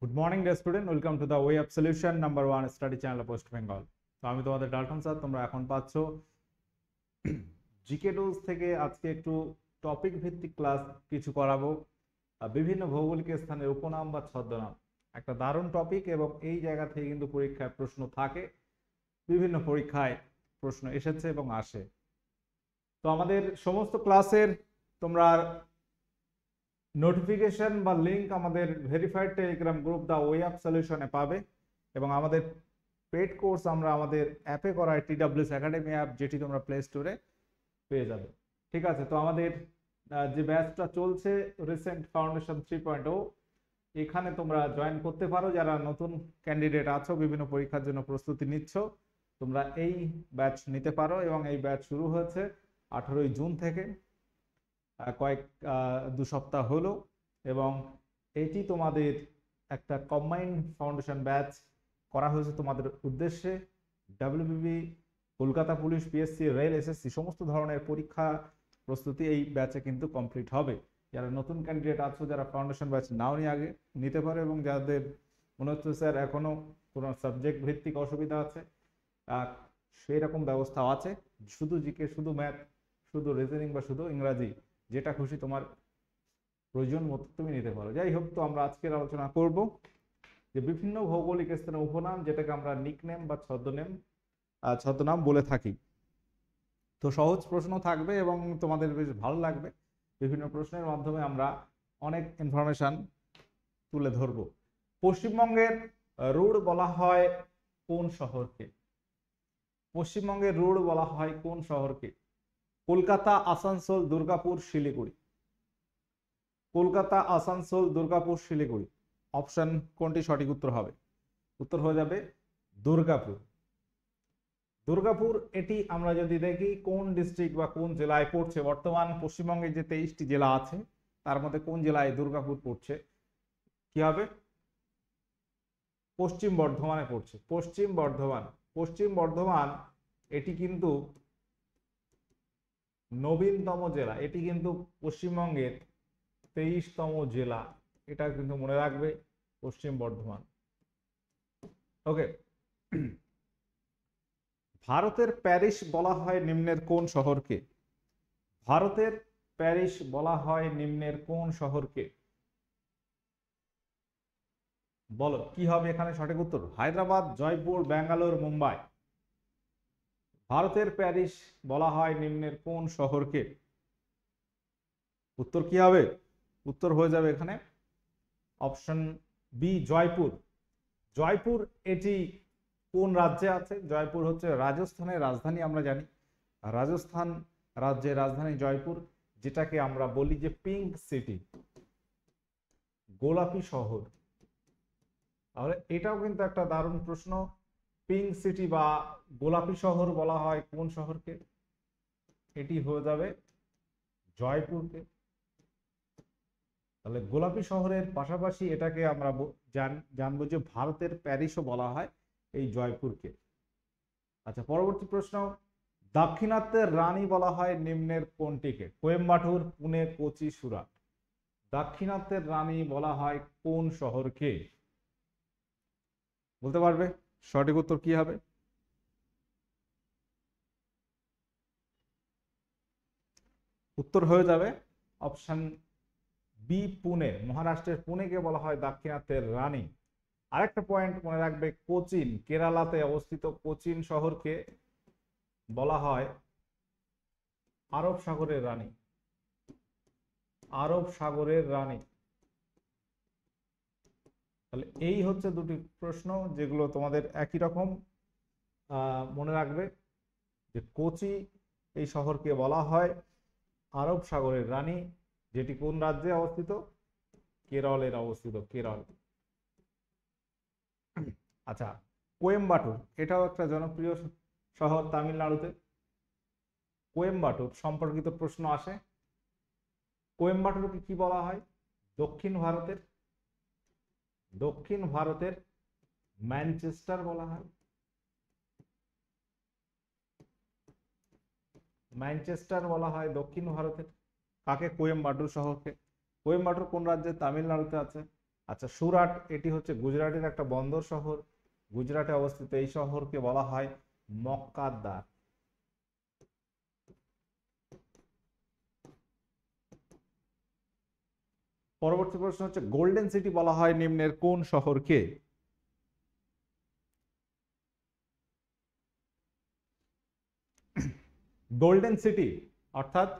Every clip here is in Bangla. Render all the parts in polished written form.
Good morning dear student, welcome to the way of solution number 1 study channel West Bengal. তো আমি তোমাদের ডাল্টন স্যার। তোমরা এখন পাচ্ছ জিকে ডোজ থেকে আজকে একটু টপিক ভিত্তিক ক্লাস কিছু করাবো। বিভিন্ন ভৌগোলিক স্থানের উপনাম বা ছদ্মনাম একটা দারুণ টপিক, এবং এই জায়গা থেকে কিন্তু পরীক্ষায় প্রশ্ন থাকে, বিভিন্ন পরীক্ষায় প্রশ্ন এসেছে এবং আসে। তো আমাদের সমস্ত ক্লাসের তোমরা নোটিফিকেশন বা লিংক আমাদের verified Telegram group the way of সলিউশনে পাবে, এবং আমাদের পেড কোর্স আমরা আমাদের অ্যাপে করা TWS একাডেমি অ্যাপ, যেটি তোমরা প্লে স্টোরে পেয়ে যাবে। ঠিক আছে, তো আমাদের যে ব্যাচটা চলছে রিসেন্ট ফাউন্ডেশন 3.0, এখানে তোমরা জয়েন করতে পারো। যারা নতুন ক্যান্ডিডেট আছো, বিভিন্ন পরীক্ষার জন্য প্রস্তুতি নিচ্ছ, তোমরা এই ব্যাচ নিতে পারো। এবং এই ব্যাচ শুরু হয়েছে 18ই জুন থেকে, দু সপ্তাহ হলো। এবং এটি তোমাদের একটা কম্বাইন্ড ফাউন্ডেশন ব্যাচ করা হয়েছে তোমাদের উদ্দেশ্যে। WBP, Kolkata police, PSC, rail, SSC সমস্ত ধরনের পরীক্ষা প্রস্তুতি এই ব্যাচে কিন্তু কমপ্লিট হবে। যারা নতুন ক্যান্ডিডেট আছো, যারা ফাউন্ডেশন ব্যাচ নাও নিয়ে আগে নিতে পারো, এবং যাদের মনে হচ্ছে স্যার এখনো কোনো সাবজেক্ট ভিত্তিক অসুবিধা আছে, সেই রকম ব্যবস্থা আছে। শুধু জিকে, শুধু ম্যাথ, শুধু রিজনিং বা শুধু ইংরাজি, যেটা খুশি তোমার প্রয়োজন মতো তুমি নিতে পারো। যাই হোক, তো আমরা আজকের আলোচনা করব যে বিভিন্ন ভৌগোলিক স্থানের উপনাম, যেটাকে আমরা নিকনেম বা ছদ্মনাম বলে থাকি। তো সহজ প্রশ্ন থাকবে এবং তোমাদের বেশ ভালো লাগবে। বিভিন্ন প্রশ্নের মাধ্যমে আমরা অনেক ইনফরমেশন তুলে ধরব। পশ্চিমবঙ্গের রুড় বলা হয় কোন শহরকে? পশ্চিমবঙ্গের রুড় বলা হয় কোন শহরকে? কলকাতা, আসানসোল, দুর্গাপুর, শিলিগুড়ি। কলকাতা, আসানসোল, দুর্গাপুর, শিলিগুড়ি। অপশন কোনটি সঠিক উত্তর হবে? উত্তর হয়ে যাবে দুর্গাপুর। দুর্গাপুর এটি আমরা যদি দেখি কোন ডিস্ট্রিক্ট বা কোন জেলায় পড়ছে, বর্তমান পশ্চিমবঙ্গে যে 23টি জেলা আছে তার মধ্যে কোন জেলায় দুর্গাপুর পড়ছে? কি হবে? পশ্চিম বর্ধমানে পড়ছে। পশ্চিম বর্ধমান। পশ্চিম বর্ধমান এটি কিন্তু নবীনতম জেলা, এটি কিন্তু পশ্চিমবঙ্গের 23তম জেলা। এটা কিন্তু মনে রাখবে, পশ্চিম বর্ধমান। ওকে। ভারতের প্যারিস বলা হয় নিম্নের কোন শহরকে? ভারতের প্যারিস বলা হয় নিম্নের কোন শহরকে? বলো কি হবে এখানে সঠিক উত্তর? হায়দ্রাবাদ, জয়পুর, ব্যাঙ্গালোর, মুম্বাই। ভারতের প্যারিস বলা হয় নিম্নের কোন শহরকে? উত্তর কি হবে? উত্তর হয়ে যাবে এখানে অপশন বি, জয়পুর। জয়পুর এটি কোন রাজ্যে আছে? জয়পুর হচ্ছে রাজস্থানের রাজধানী, আমরা জানি। রাজস্থান রাজ্যের রাজধানী জয়পুর, যেটাকে আমরা বলি যে পিঙ্ক সিটি, গোলাপি শহর। তাহলে এটাও কিন্তু একটা দারুণ প্রশ্ন। পিঙ্ক সিটি বা গোলাপি শহর বলা হয় কোন শহরকে? এটি হয়ে যাবে জয়পুরকে। তাহলে গোলাপি শহরের পাশাপাশি এটাকে আমরা জানবো যে ভারতের প্যারিসও বলা হয় এই জয়পুরকে। আচ্ছা, পরবর্তী প্রশ্ন, দাক্ষিণাত্যের রানী বলা হয় নিম্নের কোনটিকে? কোয়েম্বাটুর, পুনে, কোচি, সুরাট। দাক্ষিণাত্যের রানী বলা হয় কোন শহরকে? বলতে পারবে সঠিক উত্তর কি হবে? উত্তর হয়ে যাবে অপশন বি, পুনে। মহারাষ্ট্রের পুনেকে বলা হয় দাক্ষিণাত্যের রানী। আরেকটা পয়েন্ট মনে রাখবে, কোচিন কেরালাতে অবস্থিত কোচিন শহরকে বলা হয় আরব সাগরের রানী। আরব সাগরের রানী। তাহলে এই হচ্ছে দুটি প্রশ্ন যেগুলো তোমাদের একই রকম মনে রাখবে, যে কোচি এই শহরকে বলা হয় আরব সাগরের রানী, যেটি কোন রাজ্যে অবস্থিত? কেরলের অবস্থিত, কেরল। আচ্ছা, কোয়েম্বাটুর এটাও একটা জনপ্রিয় শহর তামিলনাড়ুতে। কোয়েম্বাটুর সম্পর্কিত প্রশ্ন আসে। কোয়েম্বাটুরকে কি বলা হয়? দক্ষিণ ভারতের ম্যানচেস্টার বলা হয়। ম্যানচেস্টার বলা হয় দক্ষিণ ভারতের কাকে? কোয়েম্বাটুর শহরকে। কোয়েম্বাটুর কোন রাজ্যে? তামিলনাড়ুতে আছে। আচ্ছা, সুরাট এটি হচ্ছে গুজরাটের একটা বন্দর শহর, গুজরাটে অবস্থিত এই শহরকে বলা হয় মক্কার দ্বার। পরবর্তী প্রশ্ন হচ্ছে গোল্ডেন সিটি বলা হয় নিম্নের কোন শহরকে? গোল্ডেন সিটি অর্থাৎ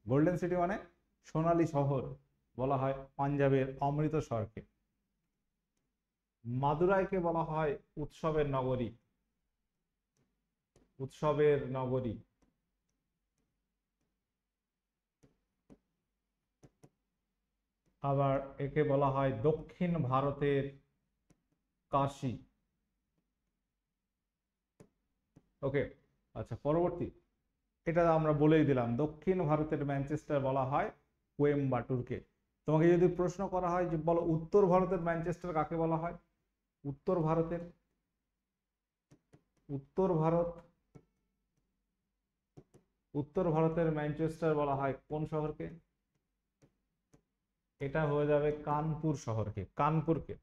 গোল্ডেন সিটি মানে সোনালী শহর বলা হয় পাঞ্জাবের অমৃতসরকে। মাদুরাইকে বলা হয় উৎসবের নগরী, উৎসবের নগরী। আবার একে বলা হয় দক্ষিণ ভারতের কাশী। ওকে, আচ্ছা পরবর্তী, এটা আমরা বলেই দিলাম, দক্ষিণ ভারতের ম্যানচেস্টার বলা হয় কোয়েম্বাটুরকে। তোমাকে যদি প্রশ্ন করা হয় যে বলো উত্তর ভারতের ম্যানচেস্টার কাকে বলা হয়? উত্তর ভারতের, উত্তর ভারত, উত্তর ভারতের ম্যানচেস্টার বলা হয় কোন শহরকে? এটা হয়ে যাবে কানপুর শহরকে, কানপুরকে।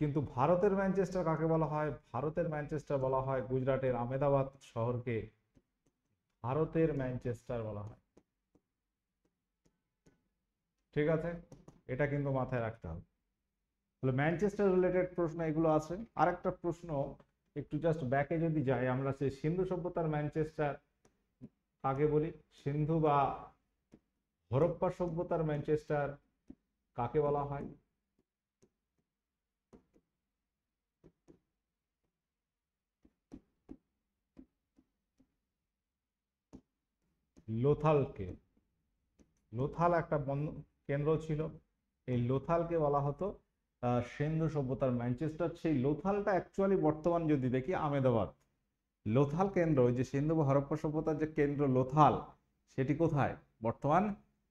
কিন্তু ভারতের ম্যানচেস্টার কাকে বলা হয়? ভারতের ম্যানচেস্টার বলা হয় গুজরাটের আহমেদাবাদ শহরকে ভারতের ম্যানচেস্টার বলা হয়। ঠিক আছে, এটা কিন্তু মাথায় রাখতে হবে। তাহলে ম্যানচেস্টার রিলেটেড প্রশ্ন এগুলো আছে। আরেকটা প্রশ্ন একটু জাস্ট ব্যাকে যদি যাই, আমরা সেই সিন্ধু সভ্যতার ম্যানচেস্টার কাকে বলি? সিন্ধু বা হরপ্পা সভ্যতার ম্যানচেস্টার কাকে বলা হয়? লোথালকে। লোথাল একটা কেন্দ্র ছিল, এই লোথালকে বলা হতো সিন্ধু সভ্যতার ম্যানচেস্টার। সেই লোথালটা অ্যাকচুয়ালি বর্তমান যদি দেখি আহমেদাবাদ। লোথাল কেন্দ্র, ওই যে সিন্ধু বা হরপ্পা সভ্যতার যে কেন্দ্র লোথাল, সেটি কোথায়? বর্তমান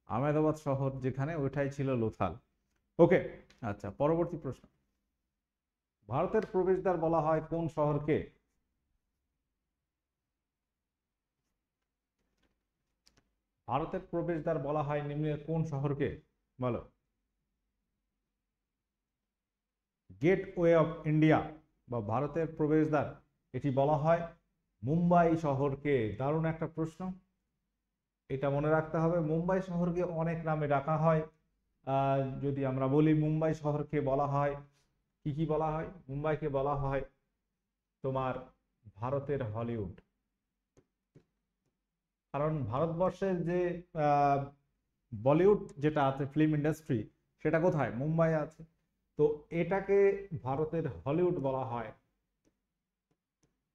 আহমেদাবাদ শহর যেখানে, ওইটাই ছিল লোথাল। ওকে, আচ্ছা পরবর্তী প্রশ্ন, ভারতের প্রবেশদ্বার বলা হয় কোন শহরকে? ভারতের প্রবেশদ্বার বলা হয় নিম্নের কোন শহরকে? বলো। গেটওয়ে অফ ইন্ডিয়া বা ভারতের প্রবেশদ্বার, এটি বলা হয় মুম্বাই শহরকে। দারুণ একটা প্রশ্ন, এটা মনে রাখতে হবে। মুম্বাই শহরকে অনেক নামে ডাকা হয়। যদি আমরা বলি মুম্বাই শহরকে বলা হয় কি কি বলা হয়? মুম্বাইকে বলা হয় তোমার ভারতের হলিউড। কারণ ভারতবর্ষের যে বলিউড যেটা আছে, ফিল্ম ইন্ডাস্ট্রি, সেটা কোথায়? মুম্বাই আছে। তো এটাকে ভারতের হলিউড বলা হয়,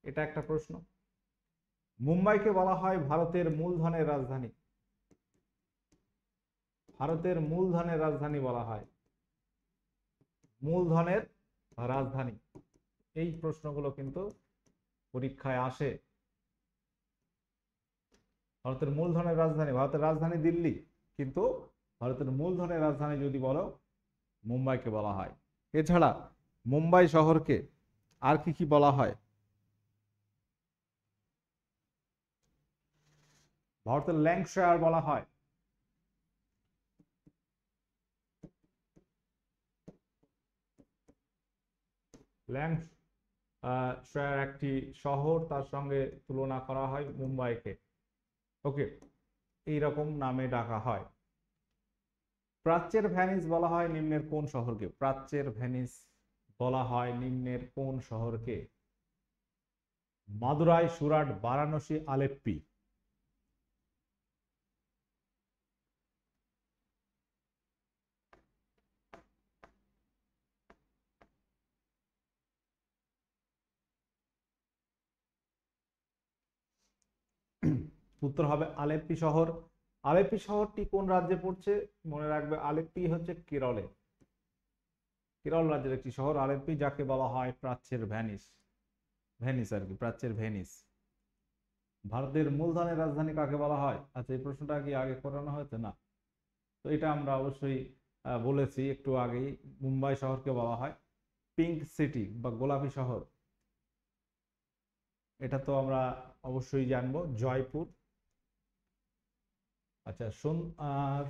এটা একটা প্রশ্ন। মুম্বাইকে বলা হয় ভারতের মূলধনের রাজধানী, ভারতের মূলধনের রাজধানী বলা হয়, মূলধনের রাজধানী। এই প্রশ্নগুলো কিন্তু পরীক্ষায় আসে। ভারতের মূলধনের রাজধানী, ভারতের রাজধানী দিল্লি, কিন্তু ভারতের মূলধনের রাজধানী যদি বলো, মুম্বাইকে বলা হয়। এছাড়া মুম্বাই শহরকে আর কি কি বলা হয়? ভারতের ল্যাঙ্কশায়ার বলা হয়, ল্যাঙ্কশায়ার একটি শহর, তার সঙ্গে তুলনা করা হয় মুম্বাইকে। ওকে, এইরকম নামে ডাকা হয়। প্রাচ্যের ভেনিস বলা হয় নিম্নের কোন শহরকে? প্রাচ্যের ভেনিস বলা হয় নিম্নের কোন শহরকে? মাদুরাই, সুরাট, বারাণসী, আলেপ্পি। উত্তর হবে আলেপ্পি শহর। আলেপ্পি শহরটি কোন রাজ্যে পড়ছে? মনে রাখবে, আলেপ্পি হচ্ছে কেরলে, কেরল রাজ্যের একটি শহর আলেপ্পি, যাকে বলা হয় প্রাচ্যের ভেনিস। ভেনিস আর কি, প্রাচ্যের ভেনিস। ভারতের মূলধনের রাজধানী কাকে বলা হয়? আচ্ছা, এই প্রশ্নটা কি আগে করানো হয়েছে? না। তো এটা আমরা অবশ্যই বলেছি একটু আগেই, মুম্বাই শহরকে বলা হয় পিঙ্ক সিটি বা গোলাপি শহর। এটা তো আমরা অবশ্যই জানবো, জয়পুর। আচ্ছা,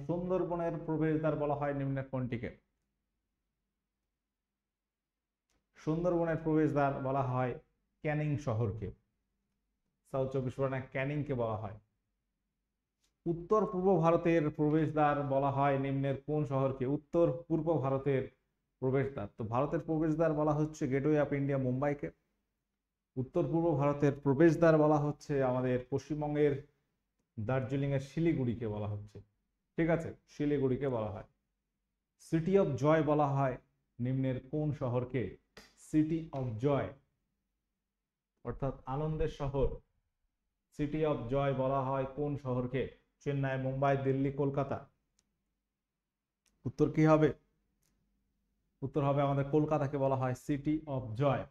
সুন্দরবনের প্রবেশদ্বার বলা হয় নিম্নের কোনটিকে? সুন্দরবনের প্রবেশদ্বার বলা হয় ক্যানিং শহরকে, সাউথ চব্বিশ পরগনা ক্যানিংকে বলা হয়। উত্তর পূর্ব ভারতের প্রবেশদ্বার বলা হয় নিম্নের কোন শহরকে? উত্তর পূর্ব ভারতের প্রবেশদ্বার, তো ভারতের প্রবেশদ্বার বলা হচ্ছে গেটওয়ে অফ ইন্ডিয়া মুম্বাইকে। উত্তর পূর্ব ভারতের প্রবেশদ্বার বলা হচ্ছে আমাদের পশ্চিমবঙ্গের দার্জিলিং এর শিলিগুড়িকে বলা হচ্ছে, ঠিক আছে, শিলিগুড়িকে বলা হয়। সিটি অফ জয় বলা হয় নিম্নের কোন শহরকে? সিটি অফ জয় অর্থাৎ আনন্দের শহর, সিটি অফ জয় বলা হয় কোন শহরকে? চেন্নাই, মুম্বাই, দিল্লি, কলকাতা। উত্তর কি হবে? উত্তর হবে আমাদের কলকাতাকে বলা হয় সিটি অফ জয়।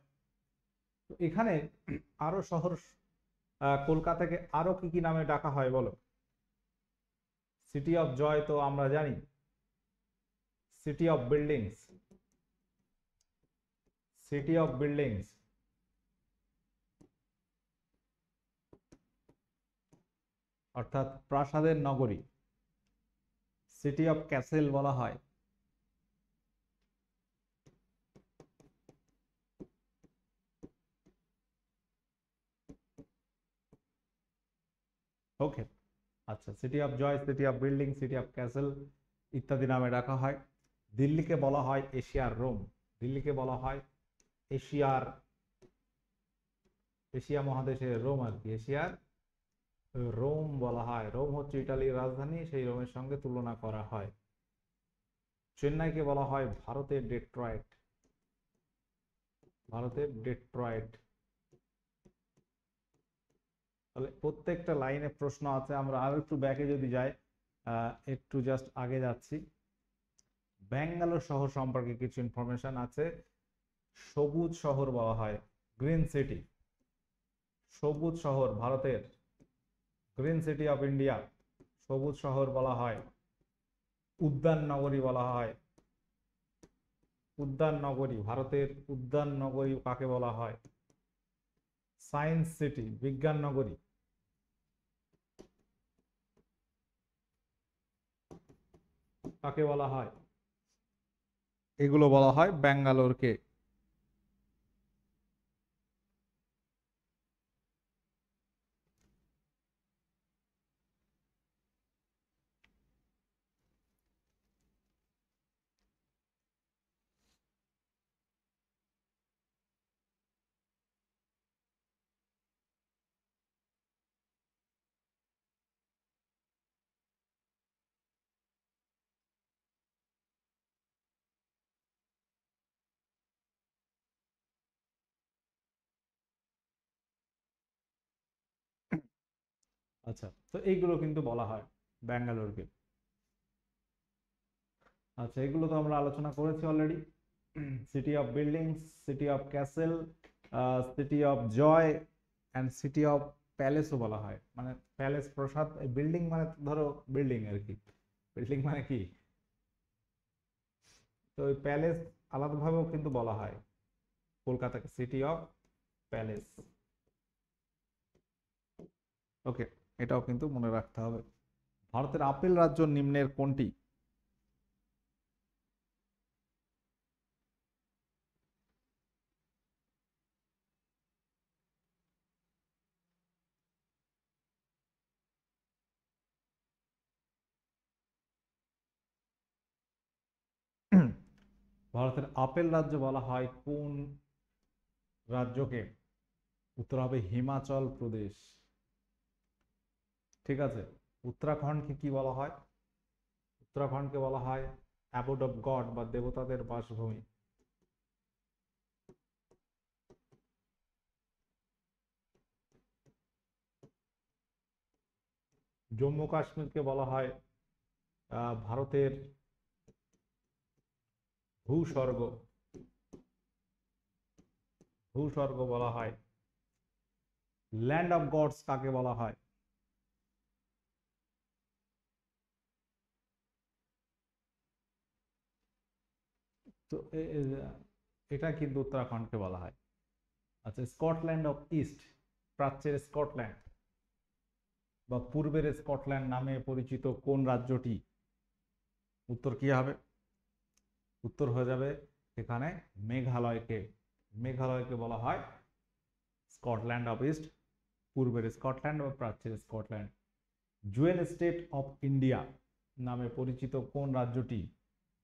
তো এখানে আরো শহর, কলকাতাকে আরো কি কি নামে ডাকা হয় বলো? সিটি অফ জয় তো আমরা জানি, city of buildings, city of buildings, অর্থাৎ প্রাসাদের নগরী, সিটি অফ ক্যাসেল বলা হয়। ওকে, আচ্ছা, city of joy, city of building, city of castle ইত্যাদি নামে ডাকা হয়। দিল্লিকে বলা হয় এশিয়ার রোম, দিল্লিকে বলা হয় এশিয়ার, এশিয়া মহাদেশের রোম আর কি, এশিয়ার রোম বলা হয়। রোম হচ্ছে ইটালির রাজধানী, সেই রোমের সঙ্গে তুলনা করা হয়। চেন্নাইকে বলা হয় ভারতের ডেট্রয়েট, ভারতের ডেট্রয়েট। তাহলে প্রত্যেকটা লাইনে প্রশ্ন আছে। আমরা আরো একটু ব্যাকে যদি যাই, একটু জাস্ট আগে যাচ্ছি, ব্যাঙ্গালোর শহর সম্পর্কে কিছু ইনফরমেশন আছে। সবুজ শহর বলা হয়, গ্রিন সিটি, সবুজ শহর ভারতের, গ্রিন সিটি অফ ইন্ডিয়া, সবুজ শহর বলা হয়। উদ্যান নগরী বলা হয়, উদ্যান নগরী, ভারতের উদ্যান নগরী কাকে বলা হয়? সায়েন্স সিটি, বিজ্ঞান নগরী, কাকে বলা হয়? এগুলো বলা হয় ব্যাঙ্গালোরকে। আচ্ছা, তো এইগুলো কিন্তু বলা হয় ব্যাঙ্গালোরকে। আচ্ছা, এগুলো তো আমরা আলোচনা করেছি already. City of buildings, city of castle, city of joy and city of প্যালেসও বলা হয়। মানে প্যালেস, প্রাসাদ, বিল্ডিং মানে ধরো বিল্ডিং আর কি, বিল্ডিং মানে কি, তো ওই প্যালেস আলাদাভাবেও কিন্তু বলা হয় কলকাতাকে সিটি অফ প্যালেস। ওকে, এটাও কিন্তু মনে রাখতে হবে। ভারতের আপেল রাজ্য নিম্নের কোনটি? ভারতের আপেল রাজ্য বলা হয় কোন রাজ্যকে? উত্তর হবে হিমাচল প্রদেশ, ঠিক আছে। উত্তরাখণ্ডকে কি বলা হয়? উত্তরাখণ্ডকে বলা হয় অ্যাবোড অফ গড বা দেবতাদের বাসভূমি। জম্মু কাশ্মীরকে বলা হয় ভারতের ভূস্বর্গ, ভূস্বর্গ বলা হয়। ল্যান্ড অফ গডস কাকে বলা হয়? তো এটা কিন্তু উত্তরাখণ্ডকে বলা হয়। আচ্ছা, স্কটল্যান্ড অফ ইস্ট, প্রাচ্যের স্কটল্যান্ড বা পূর্বের স্কটল্যান্ড নামে পরিচিত কোন রাজ্যটি? উত্তর কি হবে? উত্তর হয়ে যাবে এখানে মেঘালয়কে, মেঘালয়কে বলা হয় স্কটল্যান্ড অফ ইস্ট, পূর্বের স্কটল্যান্ড ও প্রাচ্যের Scotland. Jewel state of India নামে পরিচিত কোন রাজ্যটি,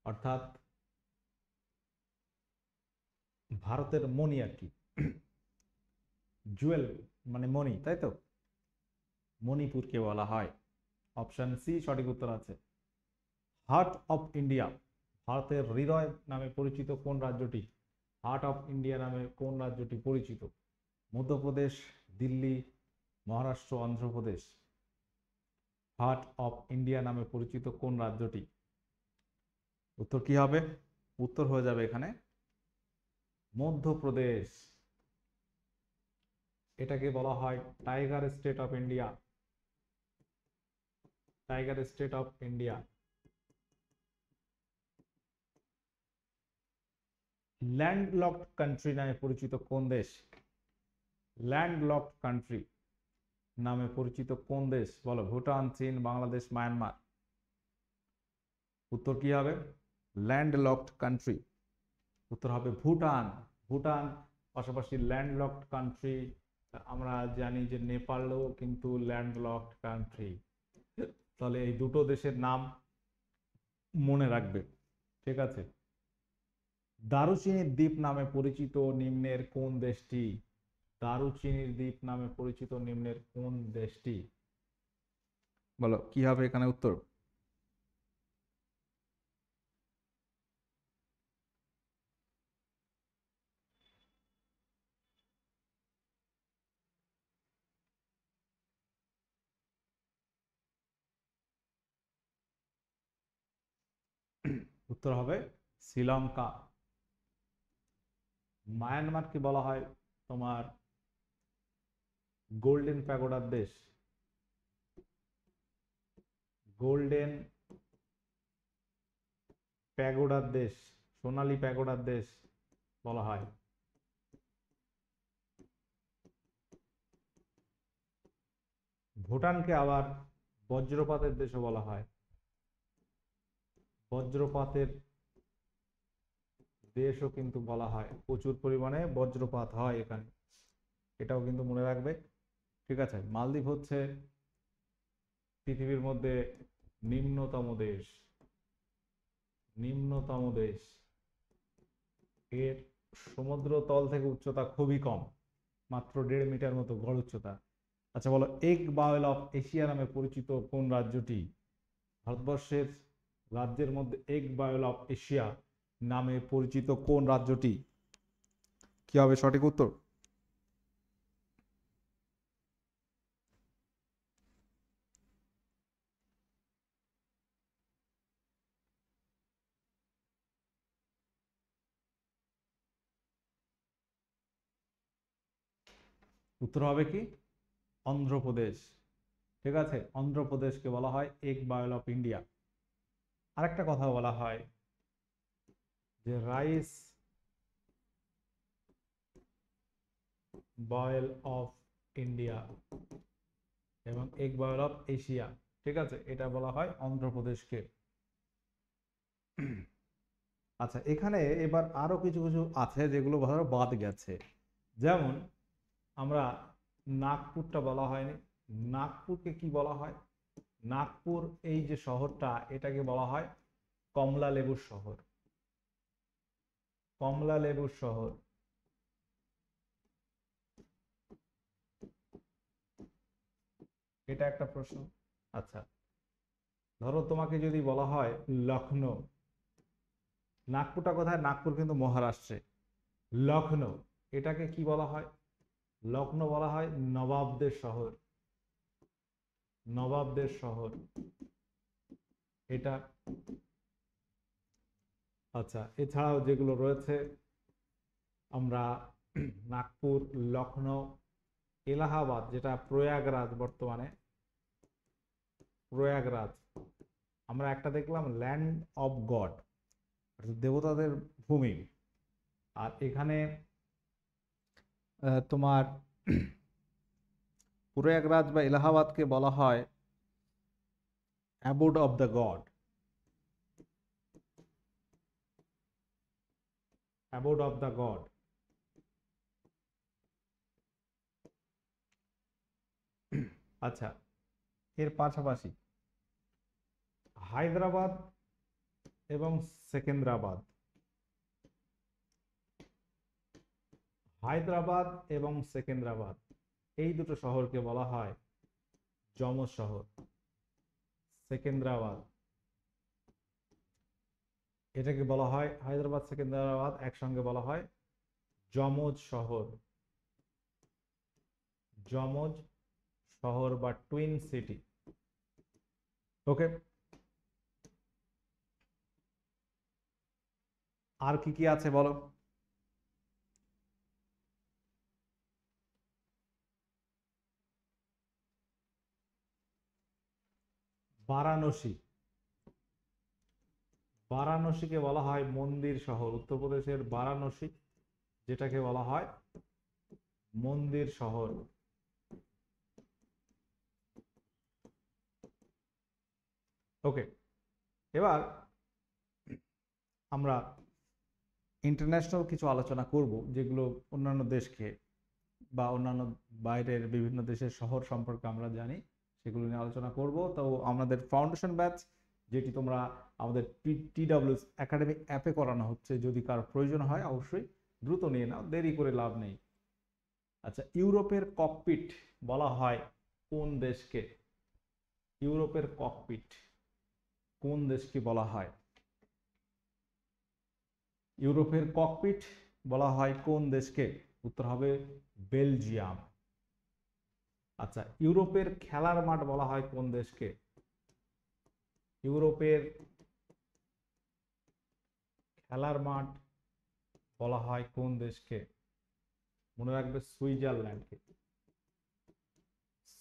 অর্থাৎ ভারতের মণি আর কি, জুয়েল মানে মণি, তাই তো, মণিপুরকে বলা হয়। অপশন সি সঠিক উত্তর আছে। হার্ট অফ ইন্ডিয়া, ভারতের হৃদয় নামে পরিচিত কোন রাজ্যটি, হার্ট অফ ইন্ডিয়া নামে কোন রাজ্যটি পরিচিত? Madhya Pradesh, Delhi, Maharashtra, Andhra Pradesh. Heart of India নামে পরিচিত কোন রাজ্যটি? উত্তর কি হবে? উত্তর হয়ে যাবে এখানে মধ্যপ্রদেশ। এটাকে বলা হয় tiger state of India, tiger state of India. Landlocked country নামে পরিচিত কোন দেশ? ল্যান্ডলকড কান্ট্রি নামে পরিচিত কোন দেশ বলো? ভুটান, চীন, বাংলাদেশ, মায়ানমার। উত্তর কি হবে? ল্যান্ডলকড কান্ট্রি, উত্তর হবে ভুটান। ভুটান, পাশাপাশি ল্যান্ডলকড কান্ট্রি আমরা জানি যে নেপালও কিন্তু ল্যান্ডলকড কান্ট্রি। তাহলে এই দুটো দেশের নাম মনে রাখবে, ঠিক আছে। দারুচিনির দ্বীপ নামে পরিচিত নিম্নের কোন দেশটি? দারুচিনির দ্বীপ নামে পরিচিত নিম্নের কোন দেশটি? বলো কি হবে এখানে উত্তর? উত্তর হবে শ্রীলঙ্কা। মায়ানমারকে বলা হয় তোমার গোল্ডেন প্যাগোডার দেশ, গোল্ডেন প্যাগোডার দেশ, সোনালী প্যাগোডার দেশ বলা হয়। ভুটানকে আবার বজ্রপাতের দেশও বলা হয়, বজ্রপাতের দেশও কিন্তু বলা হয়, প্রচুর পরিমাণে বজ্রপাত হয় এখানে, এটাও কিন্তু মনে রাখবে, ঠিক আছে। মালদ্বীপ হচ্ছে পৃথিবীর মধ্যে নিম্নতম দেশ, নিম্নতম দেশ। এর সমুদ্র তল থেকে উচ্চতা খুবই কম, মাত্র 1.5 মিটার মতো গড় উচ্চতা। আচ্ছা বলো, এগ বাউল অফ এশিয়া নামে পরিচিত কোন রাজ্যটি? ভারতবর্ষের রাজ্যের মধ্যে এগ বাউল অফ এশিয়া নামে পরিচিত কোন রাজ্যটি? কি হবে সঠিক উত্তর? উত্তর হবে কি? অন্ধ্রপ্রদেশ, ঠিক আছে। অন্ধ্রপ্রদেশকে বলা হয় এগ বাউল অফ ইন্ডিয়া। আরেকটা কথা বলা হয় যে রাইস বয়েল অফ ইন্ডিয়া এবং এগ বয়েল অফ এশিয়া, ঠিক আছে, এটা বলা হয় অন্ধ্রপ্রদেশকে। আচ্ছা এখানে এবার আরো কিছু কিছু আছে যেগুলো ধরো বাদ গেছে, যেমন আমরা নাগপুরটা বলা হয়নি। নাগপুরকে কি বলা হয়? নাগপুর এই যে শহরটা, এটাকে বলা হয় কমলা লেবুর শহর, কমলা লেবুর শহর। এটা একটা প্রশ্ন। আচ্ছা ধরো তোমাকে যদি বলা হয় লখনৌ, নাগপুরটা কোথায়? নাগপুর কিন্তু মহারাষ্ট্রে। লখনৌ, এটাকে কি বলা হয়? লখনৌ বলা হয় নবাবদের শহর, নবাবদের শহর এটা। আচ্ছা এছাড়াও যেগুলো রয়েছে আমরা নাগপুর, লখনৌ, এলাহাবাদ যেটা প্রয়াগরাজ বর্তমানে, প্রয়াগরাজ। আমরা একটা দেখলাম ল্যান্ড অফ গড, দেবতাদের ভূমি। আর এখানে তোমার প্রয়াগরাজ বা এলাহাবাদকে বলা হয় abode of the god, abode of the god. আচ্ছা, এর পাশাপাশি হায়দ্রাবাদ এবং সেকেন্দ্রাবাদ, হায়দ্রাবাদ এবং সেকেন্দ্রাবাদ এই দুটো শহরকে বলা হয় যমজ শহর। সেকেন্দ্রাবাদ এটাকে বলা হয়, হায়দ্রাবাদ সেকেন্দ্রাবাদ একসঙ্গে বলা হয় যমজ শহর, যমজ শহর বা টুইন সিটি। ওকে, আর কি কি আছে বলো? বারাণসী, বারাণসীকে বলা হয় মন্দির শহর। উত্তরপ্রদেশের বারাণসী যেটাকে বলা হয় মন্দির শহর। ওকে, এবার আমরা ইন্টারন্যাশনাল কিছু আলোচনা করব, যেগুলো অন্যান্য দেশকে বা অন্যান্য বাইরের বিভিন্ন দেশের শহর সম্পর্কে আমরা জানি, সেগুলো নিয়ে আলোচনা করব। তো আমাদের ফাউন্ডেশন ব্যাচ, যেটি তোমরা আমাদের TWS একাডেমি অ্যাপে করানো হচ্ছে, যদি কারো প্রয়োজন হয় অবশ্যই দ্রুত নিয়ে নাও, দেরি করে লাভ নেই। আচ্ছা, ইউরোপের ককপিট বলা হয় কোন দেশকে? ইউরোপের ককপিট কোন দেশকে বলা হয়? ইউরোপের ককপিট বলা হয় কোন দেশকে? উত্তর হবে বেলজিয়াম। আচ্ছা, ইউরোপের খেলার মাঠ বলা হয় কোন দেশকে? ইউরোপের খেলার মাঠ বলা হয় কোন দেশকে? মনে রাখবে সুইজারল্যান্ডকে।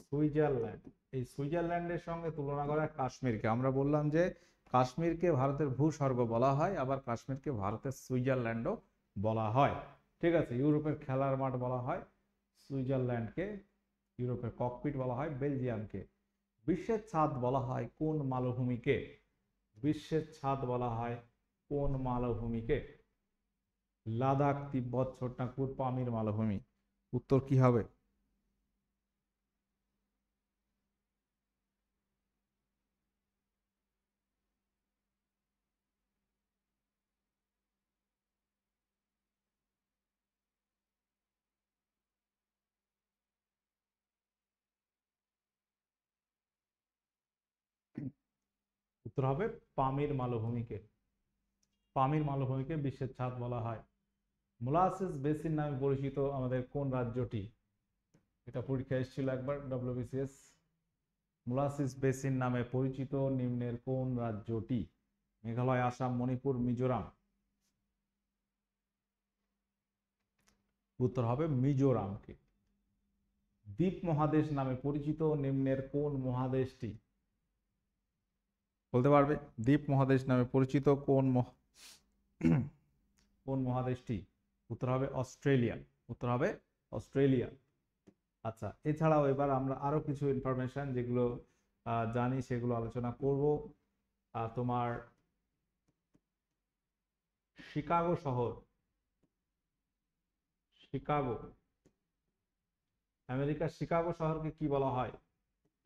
সুইজারল্যান্ড, এই সুইজারল্যান্ডের সঙ্গে তুলনা করা কাশ্মীরকে। আমরা বললাম যে কাশ্মীরকে ভারতের ভূস্বর্গ বলা হয়, আবার কাশ্মীরকে ভারতের সুইজারল্যান্ডও বলা হয়। ঠিক আছে, ইউরোপের খেলার মাঠ বলা হয় সুইজারল্যান্ডকে, ইউরোপের ককপিট বলা হয় বেলজিয়ামকে। বিশ্বের ছাদ বলা হয় কোন মালভূমিকে? বিশ্বের ছাদ বলা হয় কোন মালভূমিকে? লাদাখ, তিব্বত, ছোটনাগপুর, পামির মালভূমি। উত্তর কি হবে? উত্তর হবে পামির মালভূমিকে। পামির মালভূমিকে বিশ্বের ছাদ বলা হয়। মোলাসেস বেসিন নামে পরিচিত আমাদের কোন রাজ্যটি? এটা পরীক্ষা এসেছিল একবার WBCS। মোলাসিস বেসিন নামে পরিচিত নিম্নের কোন রাজ্যটি? মেঘালয়, আসাম, মণিপুর, মিজোরাম। উত্তর হবে মিজোরামকে। দ্বীপ মহাদেশ নামে পরিচিত নিম্নের কোন মহাদেশটি? বলতে পারবে? দ্বীপ মহাদেশ নামে পরিচিত কোন মহাদেশটি? উত্তর হবে অস্ট্রেলিয়া। উত্তর হবে অস্ট্রেলিয়া। আচ্ছা, এছাড়াও এবার আমরা আরো কিছু ইনফরমেশন যেগুলো জানি সেগুলো আলোচনা করব। তোমার শিকাগো শহর, শিকাগো, আমেরিকার শিকাগো শহরকে কি বলা হয়?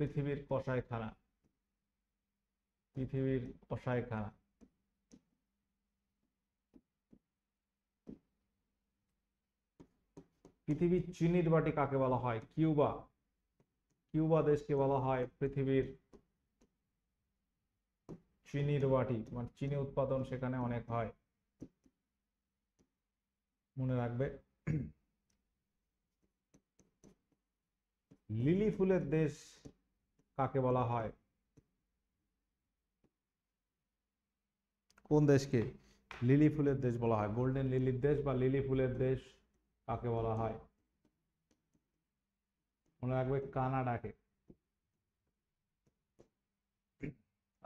পৃথিবীর কসাইখানা, পৃথিবীর কসাইখানা। পৃথিবীর চিনির বাটি কাকে বলা হয়? কিউবা, কিউবা দেশকে বলা হয় পৃথিবীর চিনির বাটি, মানে চিনি উৎপাদন সেখানে অনেক হয়, মনে রাখবে। লিলি ফুলের দেশ কাকে বলা হয়? কোন দেশকে লিলি ফুলের দেশ বলা হয়? গোল্ডেন লিলির দেশ বা লিলি ফুলের দেশ কাকে বলা হয়? মনে রাখবে কানাডাকে।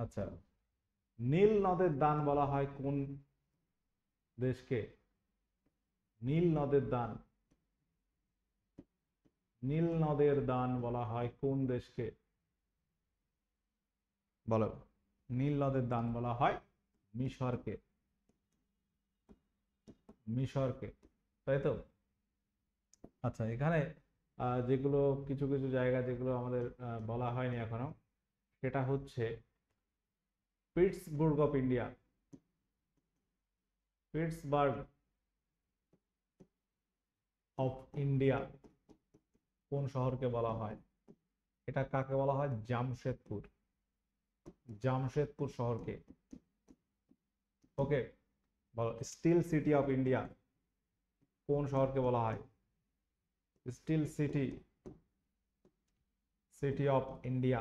আচ্ছা, নীল নদের দান বলা হয় কোন দেশকে? নীল নদের দান, নীল নদের দান বলা হয় কোন দেশকে? বলো। নীল নদের দান বলা হয় মিশরকে, মিশরকে, তাই তো? আচ্ছা, এখানে যেগুলো কিছু কিছু জায়গা যেগুলো আমাদের বলা হয়নি এখনো, সেটা হচ্ছে Pittsburgh of India. Pittsburgh of India কোন শহরকে বলা হয়? এটা কাকে বলা হয়? জামশেদপুর। জামশেদপুর শহরকে। ওকে, বলো স্টিল সিটি অফ ইন্ডিয়া কোন শহরকে বলা হয়? Still city, city of India,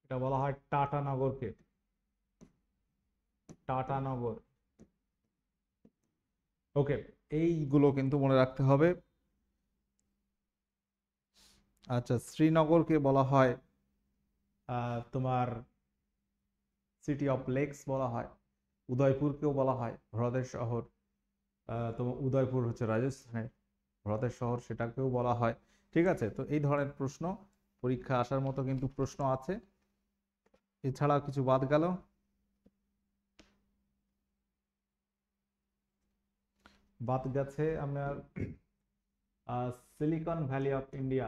এটা বলা হয় টাটানগরকে। টাটানগর। ওকে, এইগুলো কিন্তু মনে রাখতে হবে। আচ্ছা, শ্রীনগরকে বলা হয় তোমার সিটি অফ লেকস বলা হয়। উদয়পুরকেও বলা হয় হ্রদের শহর। তোমার উদয়পুর হচ্ছে রাজস্থানের হ্রদের শহর, সেটাকেও বলা হয়। ঠিক আছে, তো এই ধরনের প্রশ্ন পরীক্ষা আসার মতো কিন্তু প্রশ্ন আছে। এছাড়া কিছু বাদ গেল? বাদ গেছে আমার সিলিকন ভ্যালি অফ ইন্ডিয়া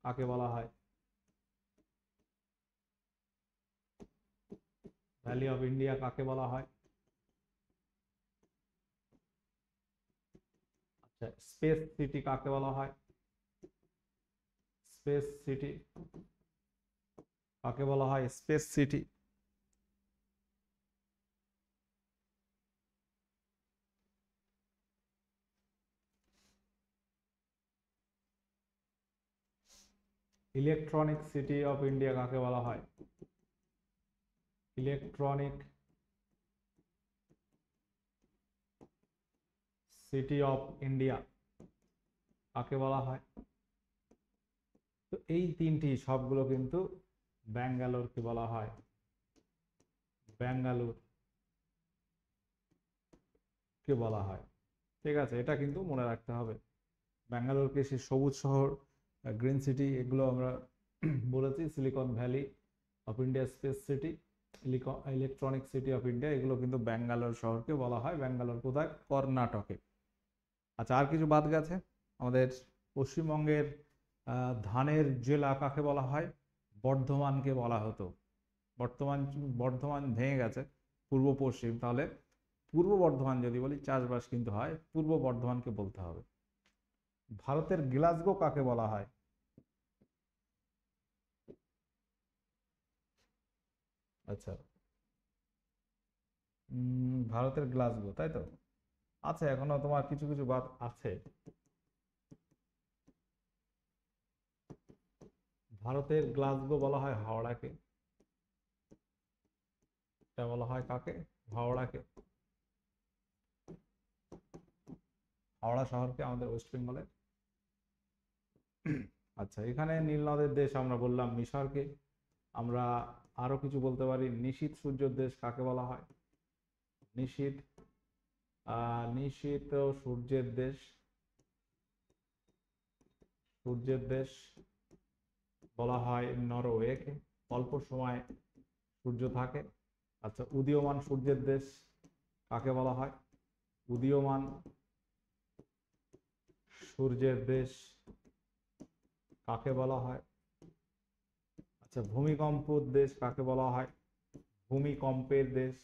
কাকে বলা হয়? ভ্যালি অফ ইন্ডিয়া কাকে বলা হয়? আচ্ছা, স্পেস সিটি কাকে বলা হয়? স্পেস সিটি কাকে বলা হয়? Space city. Electronic city of India কাকে বলা হয়? ইলেকট্রনিক সিটি অফ ইন্ডিয়া কাকে বলা হয়? তো এই তিনটি সবগুলো কিন্তু ব্যাঙ্গালোরকে বলা হয়। ব্যাঙ্গালোর কে বলা হয়। ঠিক আছে, এটা কিন্তু মনে রাখতে হবে। ব্যাঙ্গালোরকে সে সবুজ শহর, গ্রিন সিটি, এগুলো আমরা বলেছি। Silicon valley of India, space city, electronic city of India, এগুলো কিন্তু ব্যাঙ্গালোর শহরকে বলা হয়। ব্যাঙ্গালোর কোথায়? কর্ণাটকে। আচ্ছা, আর কিছু বাদ গেছে। আমাদের পশ্চিমবঙ্গের ধানের জেলা কাকে বলা হয়? বর্ধমানকে বলা হতো। বর্তমান বর্ধমান ভেঙে গেছে পূর্ব পশ্চিম, তাহলে পূর্ব বর্ধমান যদি বলি চাষবাস কিন্তু হয়, পূর্ব বর্ধমানকে বলতে হবে। ভারতের গ্লাসগো কাকে বলা হয়? আচ্ছা, ভারতের গ্লাসগো, তাই তো? আচ্ছা, এখনো তোমার কিছু কিছু বাদ আছে। ভারতের গ্লাসগো বলা হয় হাওড়াকে। এটা বলা হয় কাকে? হাওড়াকে। হাওড়া শহরকে আমাদের ওয়েস্ট বেঙ্গলের। আচ্ছা, এখানে নীল নদের দেশ আমরা বললাম মিশরকে। আমরা আরো কিছু বলতে পারি। নিশীথ সূর্যের দেশ কাকে বলা হয়? নিশীথ নিশীথ সূর্যের দেশ, সূর্যের দেশ বলা হয় নরওয়েকে। অল্প সময় সূর্য থাকে। আচ্ছা, উদীয়মান সূর্যের দেশ কাকে বলা হয়? উদীয়মান সূর্যের দেশ কাকে বলা হয়? আচ্ছা, ভূমিকম্পের দেশ কাকে বলা হয়? ভূমিকম্পের দেশ।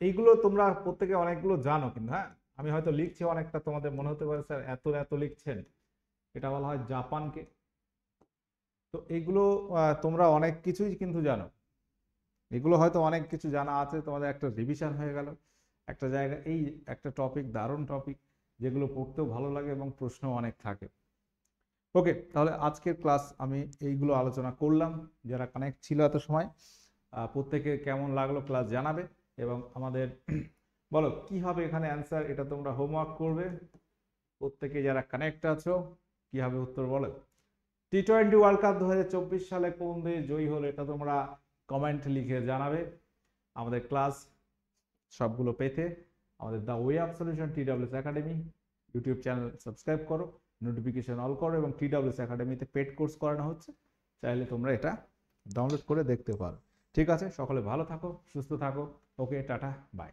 এইগুলো তোমরা প্রত্যেকে অনেকগুলো জানো কিন্তু, হ্যাঁ, আমি হয়তো লিখছি অনেকটা, তোমাদের মনে হতে পারে স্যার এত এত লিখছেন। এটা বলা হয় জাপানকে। তো এইগুলো তোমরা অনেক কিছুই কিন্তু জানো। এগুলো হয়তো অনেক কিছু জানা আছে, তোমাদের একটা রিভিশন হয়ে গেল একটা জায়গা। এই একটা টপিক, দারুণ টপিক, যেগুলো পড়তেও ভালো লাগে এবং প্রশ্ন অনেক থাকে। ওকে, তাহলে আজকের ক্লাস আমি এইগুলো আলোচনা করলাম। যারা কানেক্ট ছিল এত সময়, প্রত্যেকে কেমন লাগলো ক্লাস জানাবে। এবং আমাদের বলো কি হবে এখানে অ্যান্সার, এটা তোমরা হোমওয়ার্ক করবে। প্রত্যেকে যারা কানেক্ট আছো, কি হবে উত্তর বলো। টি-20 ওয়ার্ল্ড কাপ 2024 সালে কোন দেশ জয়ী হলো, এটা তোমরা কমেন্ট লিখে জানাবে। আমাদের ক্লাস সবগুলো পেতে আমাদের the way of solution TWS academy YouTube channel subscribe করো, নোটিফিকেশন অল করো, এবং TWS একাডেমিতে পেড কোর্স করানো হচ্ছে, চাইলে তোমরা এটা ডাউনলোড করে দেখতে পারো। ঠিক আছে, সকলে ভালো থাকো, সুস্থ থাকো। ওকে, টাটা, বাই।